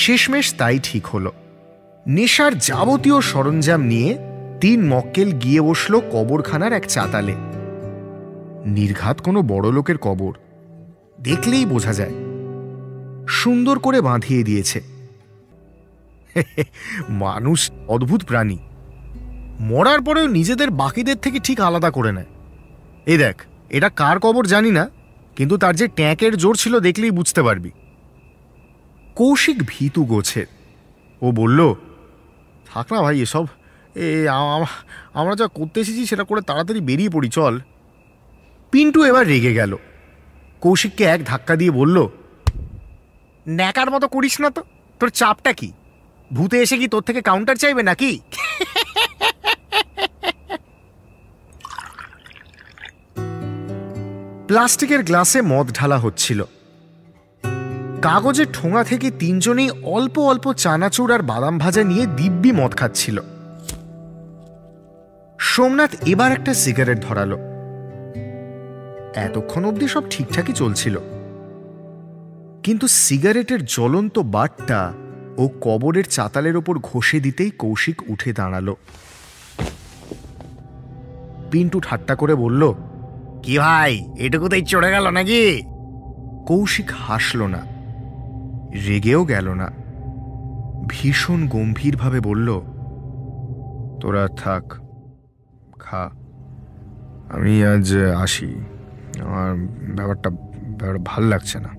শেষমেশ তাই ঠিক হলো। নেশার যাবতীয় সরঞ্জাম নিয়ে 3 মক্কেল গিয়ে বসল কবরখানার এক চাতালে। নির্ঘাত কোনো বড় লোকের কবর, দেখলেই বোঝা যায়। সুন্দর করে বাঁধিয়ে দিয়েছে। মানুষ অদ্ভুত প্রাণী, মরার পরেও নিজেদের বাকিদের থেকে ঠিক আলাদা করে নেয়। এই দেখ, এটা কার কবর জানি না, কিন্তু তার যে ট্যাঁকের জোর ছিল দেখলেই বুঝতে পারবি। কৌশিক ভীতু গোছের। ও বলল, থাক না ভাই এসব, আমরা যা করতে এসেছি সেটা করে তাড়াতাড়ি বেরিয়ে পড়ি, চল। পিন্টু এবার রেগে গেল। কৌশিককে এক ধাক্কা দিয়ে বলল, ন্যাকার মতো করিস না তো, তোর চাপটা কি? ভূতে এসে কি তোর থেকে কাউন্টার চাইবে নাকি? প্লাস্টিকের গ্লাসে মদ ঢালা হচ্ছিল। কাগজের ঠোঙা থেকে 3 জনেই অল্প অল্প চানাচুর আর বাদাম ভাজা নিয়ে দিব্যি মদ খাচ্ছিল। সোমনাথ এবার একটা সিগারেট ধরালো। এতক্ষণ অবধি সব ঠিকঠাকই চলছিল, কিন্তু সিগারেটের জ্বলন্ত বাটটা ও কবরের চাতালের ওপর ঘষে দিতেই কৌশিক উঠে দাঁড়ালো। পিন্টু ঠাট্টা করে বলল, কি ভাই, এটুকুতেই চড়ে গেল নাকি? কৌশিক হাসল না, রেগেও গেল না, ভীষণ গম্ভীরভাবে বলল, তোরা থাক, খা, আমি আজ আসি, আমার ব্যাপারটা ভাল লাগছে না।